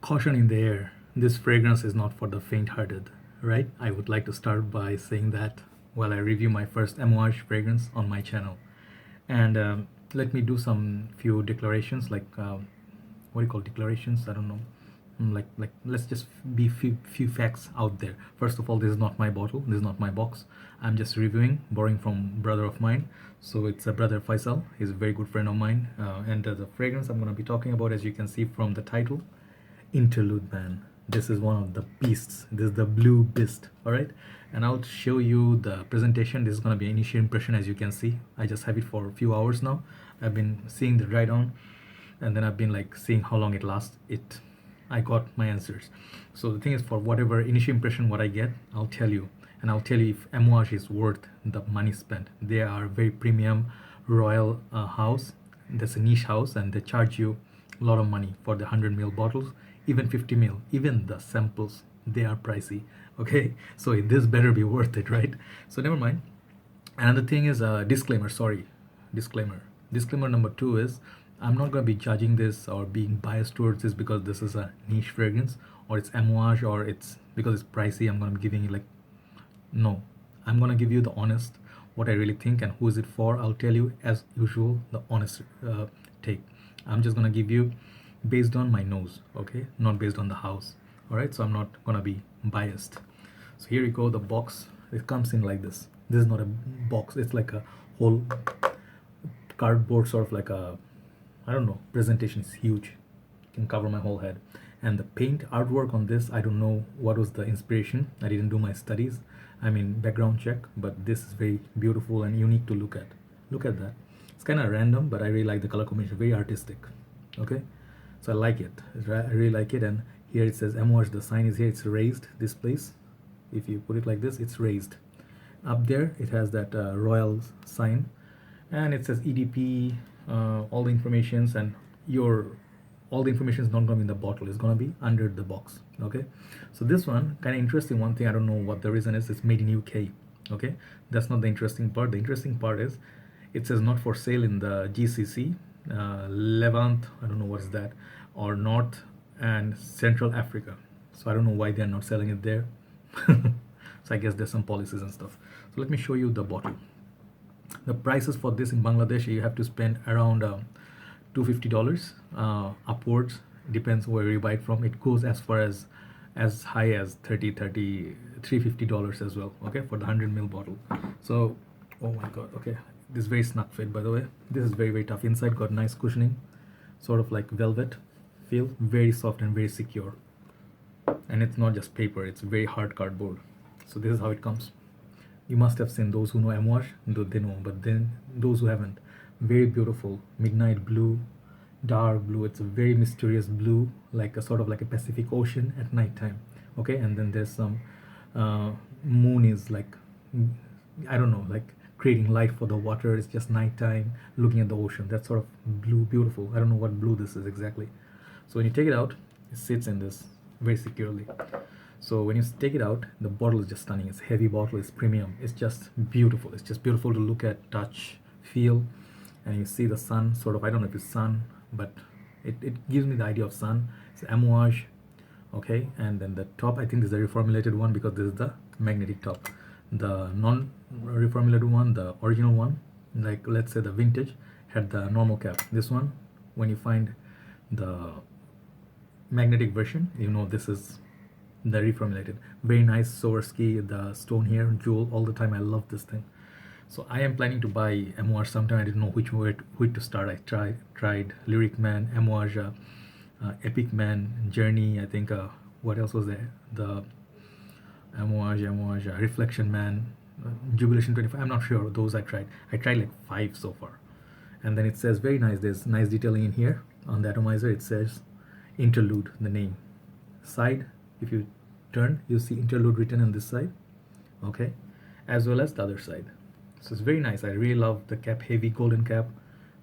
Caution in the air. This fragrance is not for the faint-hearted, right? I would like to start by saying that while I review my first Amouage fragrance on my channel. And let me do some few declarations, like what do you call declarations? I don't know. Like let's just be few facts out there. First of all, this is not my bottle. This is not my box. I'm just reviewing, borrowing from brother of mine. So it's a brother Faisal. He's a very good friend of mine. And the fragrance I'm going to be talking about, as you can see from the title, Interlude, man. This is one of the beasts. This is the blue beast. All right, and I'll show you the presentation. This is going to be initial impression. As you can see, I just have it for a few hours now. I've been seeing the dry down, and then I've been like seeing how long it lasts. I got my answers. So the thing is, for whatever initial impression what I get, I'll tell you, and I'll tell you if Amouage is worth the money spent. They are very premium royal house. That's a niche house, and they charge you a lot of money for the 100 ml bottles, even 50 ml, even the samples. They are pricey. Okay, so this better be worth it, right? So never mind. Another thing is a disclaimer. Sorry, disclaimer number 2 is I'm not going to be judging this or being biased towards this because this is a niche fragrance or it's Amouage or it's because it's pricey. I'm going to be giving you like, no, I'm going to give you the honest what I really think and who is it for. I'll tell you as usual the honest take. I'm just going to give you based on my nose, okay, not based on the house. All right, so I'm not going to be biased. So here you go, the box. It comes in like this. This is not a box, it's like a whole cardboard, sort of like a, I don't know, presentation is huge, can cover my whole head. And the paint artwork on this, I don't know what was the inspiration. I didn't do my studies, I mean background check, but this is very beautiful and unique to look at. Look at that. It's kind of random, but I really like the color combination, very artistic. Okay, so I like it. I really like it. And here it says Amouage. The sign is here. It's raised. This place, if you put it like this, it's raised. Up there, it has that royal sign, and it says EDP. All the informations and all the information is not going to be in the bottle. It's going to be under the box. Okay, so this one kind of interesting. One thing I don't know what the reason is. It's made in UK. Okay, that's not the interesting part. The interesting part is it says not for sale in the GCC, Levant, I don't know what's that, or North and Central Africa. So I don't know why they're not selling it there. So I guess there's some policies and stuff. So let me show you the bottle. The prices for this in Bangladesh, you have to spend around $250 upwards. Depends where you buy it from. It goes as far as high as $350 as well. Okay, for the 100 ml bottle. So, oh my god. Okay, this is very snug fit, by the way. This is very tough. Inside got nice cushioning, sort of like velvet feel, very soft and very secure. And it's not just paper, it's very hard cardboard. So this is how it comes. You must have seen, those who know Amouage, they know, but then those who haven't, very beautiful midnight blue, dark blue. It's a very mysterious blue, like a sort of like a Pacific Ocean at night time. Okay, and then there's some moon is like, I don't know, like creating light for the water. It's just nighttime looking at the ocean. That sort of blue, beautiful. I don't know what blue this is exactly. So when you take it out, it sits in this very securely. So when you take it out, the bottle is just stunning. It's a heavy bottle, it's premium, it's just beautiful. It's just beautiful to look at, touch, feel. And you see the sun, sort of, I don't know if it's sun, but it gives me the idea of sun. It's Amouage. Okay, and then the top, I think this is a reformulated one because this is the magnetic top. The non-reformulated one, the original one, like let's say the vintage, had the normal cap. This one, when you find the magnetic version, you know this is the reformulated. Very nice Swarovski, the stone here, jewel, all the time. I love this thing. So I am planning to buy Amouage sometime. I didn't know which to start. I tried Lyric Man, Amouage, Epic Man, Journey. I think what else was there? The Amouage, Reflection Man, Jubilation 25. I'm not sure. Those I tried. I tried like 5 so far. And then it says very nice. There's nice detailing in here on the atomizer. It says Interlude, the name. Side, if you turn, you see Interlude written on this side. Okay, as well as the other side. So it's very nice. I really love the cap, heavy golden cap.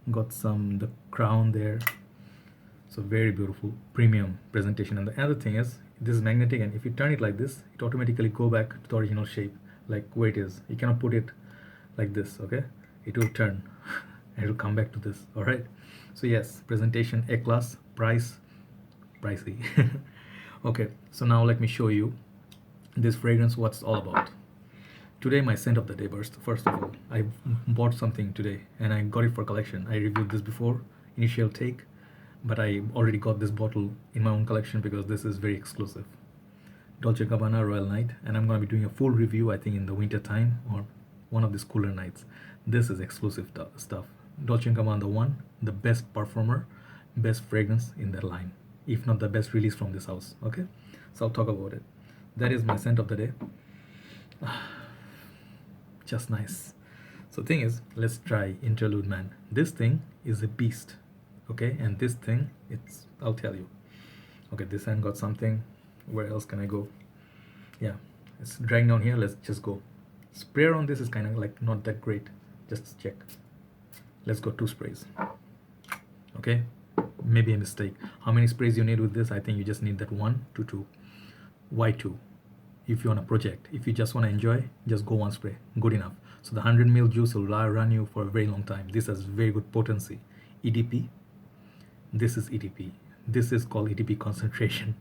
Got the crown there. So very beautiful, premium presentation. And the other thing is, this is magnetic, and if you turn it like this, it automatically go back to the original shape, like where it is. You cannot put it like this, okay? It will turn and it will come back to this. All right. So yes, presentation A class, price pricey. Okay, so now let me show you this fragrance, what's all about. Today my scent of the day burst. First of all, I bought something today and I got it for collection. I reviewed this before, initial take, but I already got this bottle in my own collection because this is very exclusive. Dolce & Gabbana Royal Night, and I'm going to be doing a full review I think in the winter time or one of these cooler nights. This is exclusive stuff. Dolce & Gabbana, the one, the best performer, best fragrance in their line, if not the best release from this house. Okay, so I'll talk about it. That is my scent of the day. Just nice. So thing is, let's try Interlude, man. This thing is a beast. Okay, and this thing, it's, I'll tell you. Okay, this hand got something. Where else can I go? Yeah, it's drying down here. Let's just go. Sprayer on this is kind of like not that great. Just check. Let's go 2 sprays. Okay, maybe a mistake. How many sprays you need with this? I think you just need that 1 to 2. Why 2? If you want to project, if you just want to enjoy, just go 1 spray, good enough. So the 100 ml juice will run you for a very long time. This has very good potency. EDP, this is EDP. This is called EDP concentration.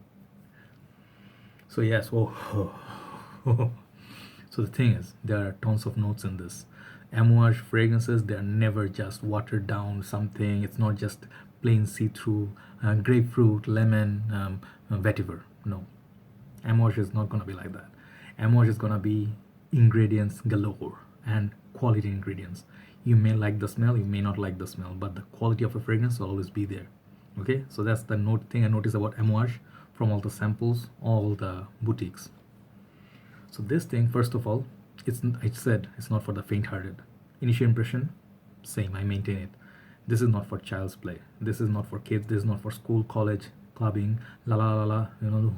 So yes, oh. So the thing is, there are tons of notes in this. Amouage fragrances, they are never just watered down something. It's not just plain see-through, grapefruit, lemon, vetiver. No, Amouage is not gonna be like that. Amouage is gonna be ingredients galore and quality ingredients. You may like the smell, you may not like the smell, but the quality of a fragrance will always be there. Okay, so that's the thing I noticed about Amouage from all the samples, all the boutiques. So this thing, first of all, I said it's not for the faint-hearted. Initial impression, same, I maintain it. This is not for child's play. This is not for kids. This is not for school, college, clubbing, la la la la. You know,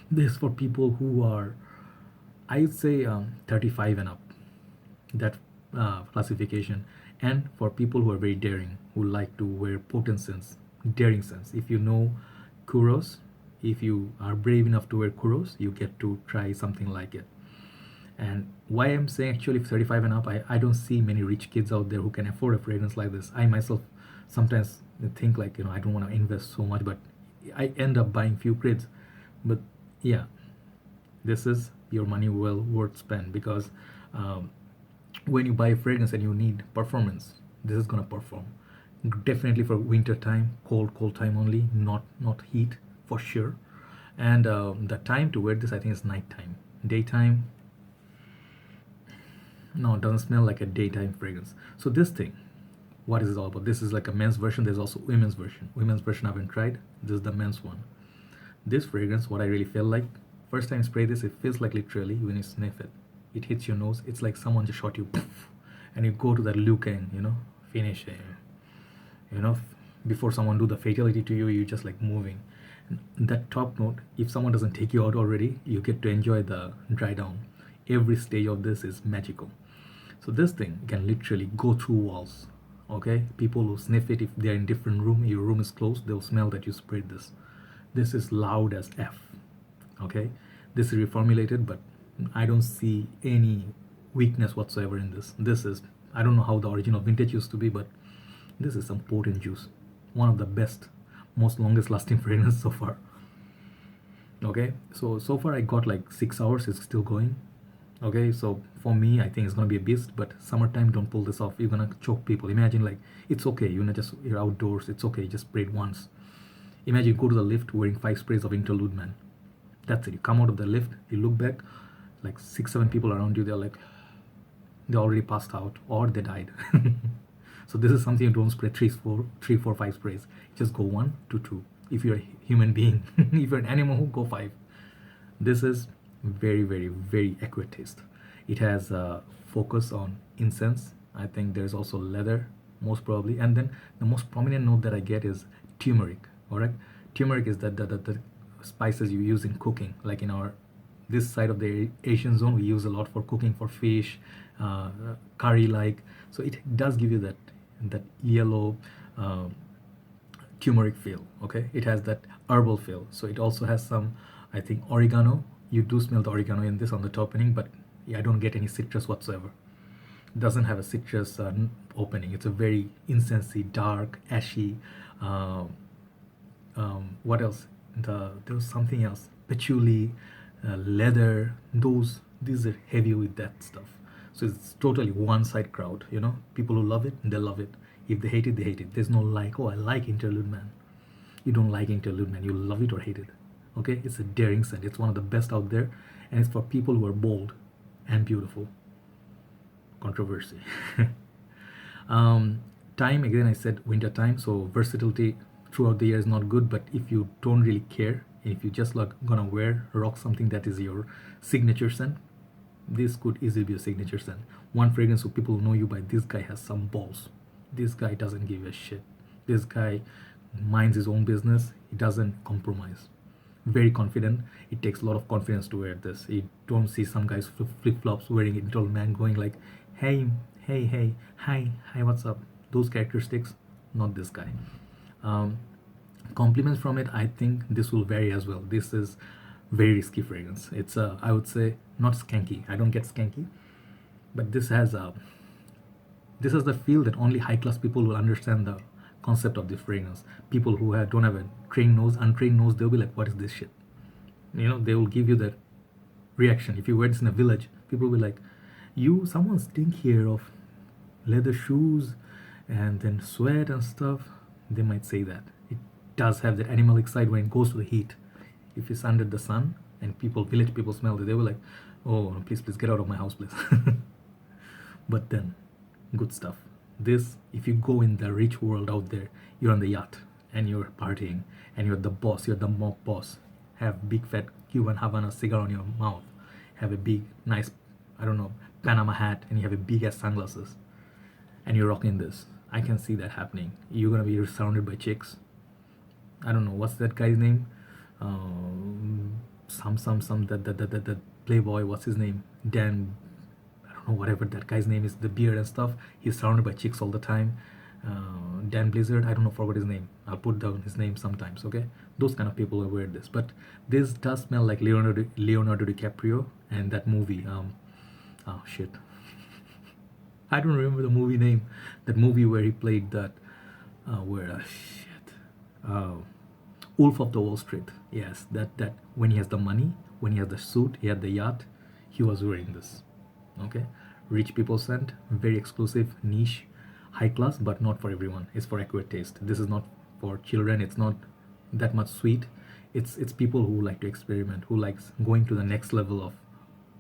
this is for people who are, I'd say, 35 and up. That classification, and for people who are very daring, who like to wear potent scents, daring scents. If you know Kuros, if you are brave enough to wear Kuros, you get to try something like it. And why I'm saying actually 35 and up, I don't see many rich kids out there who can afford a fragrance like this. I myself sometimes think like, I don't want to invest so much, but I end up buying few crates. But yeah, this is your money well worth spent, because when you buy a fragrance and you need performance, this is gonna perform. Definitely for winter time, cold time only, not heat for sure. And the time to wear this, I think, is night time. Daytime, no, it doesn't smell like a daytime fragrance. So this thing, what is it all about? This is like a men's version. There's also women's version. Women's version I haven't tried. This is the men's one. This fragrance, what I really felt like, first time I spray this, it feels like literally when you sniff it, it hits your nose. It's like someone just shot you, poof, and you go to that Liu Kang, finish it. Before someone do the fatality to you, you just like moving. That top note, if someone doesn't take you out already, you get to enjoy the dry down. Every stage of this is magical. So this thing can literally go through walls. Okay, people who sniff it, if they're in different room, your room is closed, they'll smell that you sprayed this. This is loud as F. Okay, this is reformulated, but I don't see any weakness whatsoever in this. This is, I don't know how the original vintage used to be, but this is some potent juice. One of the best, most longest lasting fragrance so far. Okay, so far I got like 6 hours, it's still going. Okay, so for me, I think it's gonna be a beast, but summertime, don't pull this off. You're gonna choke people. Imagine like, it's okay, you're outdoors, it's okay, just spray it once. Imagine you go to the lift wearing 5 sprays of Interlude, man. That's it. You come out of the lift, you look back, like 6-7 people around you, they already passed out or they died. So this is something you don't spray 3, 4, 5 sprays. Just go 1 to 2. If you're a human being, if you're an animal, go 5. This is very, very, very accurate taste. It has a focus on incense. I think there's also leather, most probably. And then the most prominent note that I get is turmeric. All right, turmeric is the spices you use in cooking. Like in this side of the Asian zone, we use a lot for cooking, for fish, curry like. So it does give you that yellow turmeric feel. Okay, it has that herbal feel. So it also has some, I think, oregano. You do smell the oregano in this on the top opening, but I don't get any citrus whatsoever. It doesn't have a citrus opening. It's a very incensey, dark, ashy, What else? There was something else. Patchouli, leather. These are heavy with that stuff. So it's totally one side crowd. People who love it, they love it. If they hate it, they hate it. There's no like. Oh, I like Interlude, man. You don't like Interlude, man. You love it or hate it. Okay, it's a daring scent. It's one of the best out there, and it's for people who are bold and beautiful. Controversy. Time, again, I said winter time, so versatility throughout the year is not good. But if you don't really care, if you just like gonna rock something that is your signature scent, this could easily be a signature scent. One fragrance so people know you by: this guy has some balls, this guy doesn't give a shit, this guy minds his own business, he doesn't compromise. Very confident. It takes a lot of confidence to wear this. You don't see some guys flip-flops wearing it until man going like, hey, hi, what's up? Those characteristics, not this guy. Compliments from it, I think this will vary as well. This is very risky fragrance. It's I would say not skanky. I don't get skanky, but this has the feel that only high-class people will understand the concept of this fragrance. People who don't have a untrained nose, they'll be like, what is this shit? They will give you that reaction. If you wear this in a village, people will be like, someone stink here of leather shoes and then sweat and stuff. They might say that. It does have that animalic side when it goes to the heat. If it's under the sun and village people smell it, they were like, oh, please get out of my house, please. But then, good stuff. This, if you go in the rich world out there, you're on the yacht and you're partying and you're the boss, you're the mob boss, have big fat Cuban Havana cigar on your mouth, have a big nice, I don't know, Panama hat, and you have a big ass sunglasses, and you're rocking this. I can see that happening. You're gonna be surrounded by chicks. I don't know what's that guy's name. That playboy. What's his name? Dan. I don't know, whatever that guy's name is. The beard and stuff. He's surrounded by chicks all the time. Dan Blizzard. I don't know, forgot his name. I'll put down his name sometimes. Okay, those kind of people will wear this. But this does smell like Leonardo DiCaprio and that movie. Oh shit. I don't remember the movie name. That movie where he played that. Wolf of the Wall Street. Yes, that when he has the money, when he has the suit, he had the yacht, he was wearing this. Okay, rich people scent, very exclusive, niche, high class, but not for everyone. It's for accurate taste. This is not for children. It's not that much sweet. It's people who like to experiment, who likes going to the next level of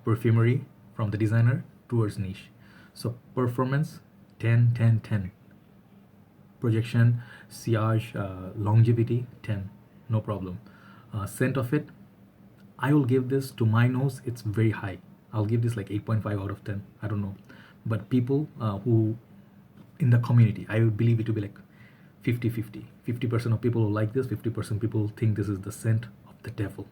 perfumery from the designer towards niche. So performance 10 10 10. Projection, sillage, longevity 10, no problem. Scent of it, I will give this, to my nose, it's very high. I'll give this like 8.5 out of 10. I don't know, but people who in the community, I would believe it to be like 50-50. 50% of people who like this, 50% people think this is the scent of the devil.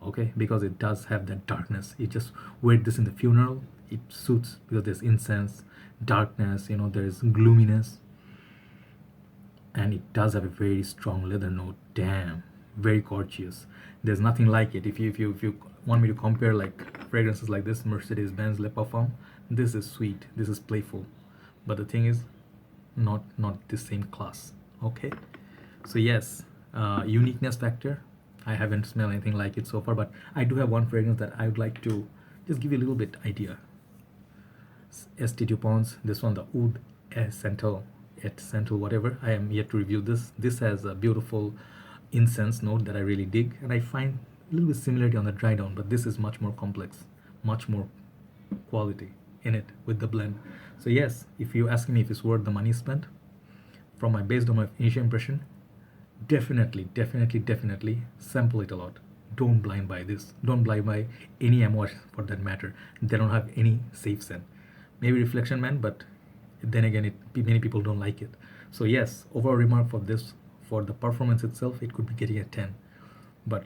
Okay, because it does have that darkness. You just wear this in the funeral, it suits, because there's incense, darkness, there's gloominess, and it does have a very strong leather note. Damn, very gorgeous. There's nothing like it. If you want me to compare like fragrances like this, Mercedes-Benz Le Parfum, this is sweet, this is playful, but the thing is not the same class. Okay, so yes, uniqueness factor, I haven't smelled anything like it so far, but I do have one fragrance that I would like to just give you a little bit idea. St. Dupont, this one, the Oud et Central, whatever. I am yet to review this. This has a beautiful incense note that I really dig, and I find a little bit similarity on the dry down, but this is much more complex, much more quality in it with the blend. So yes, if you ask me if it's worth the money spent, based on my initial impression, definitely sample it a lot. Don't blind buy this. Don't blind buy any Amouage for that matter. They don't have any safe scent. Maybe Reflection Man, but then again, many people don't like it. So yes, overall remark for this, for the performance itself, it could be getting a 10. But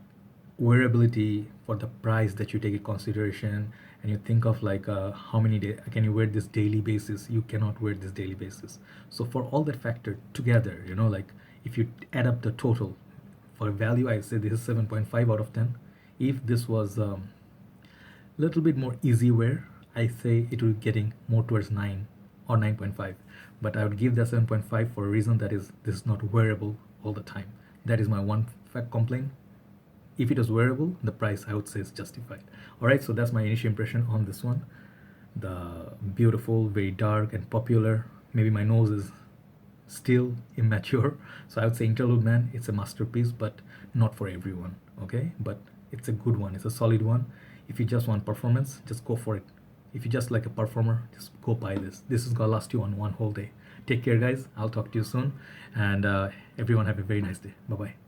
wearability, for the price that you take in consideration, and you think of like how many days can you wear this daily basis, you cannot wear this daily basis. So for all that factor together, like if you add up the total for value, I say this is 7.5 out of 10. If this was little bit more easy wear, I say it will be getting more towards 9 or 9.5, but I would give that 7.5 for a reason, that is, this is not wearable all the time. That is my one complaint. If it was wearable, the price I would say is justified. All right, so that's my initial impression on this one. The beautiful, very dark and popular. Maybe my nose is still immature, so I would say Interlude, man, it's a masterpiece, but not for everyone. Okay, but it's a good one. It's a solid one. If you just want performance, just go for it. If you just like a performer, just go buy this. This is gonna last you on one whole day. Take care, guys. I'll talk to you soon, and everyone have a very nice day. Bye bye.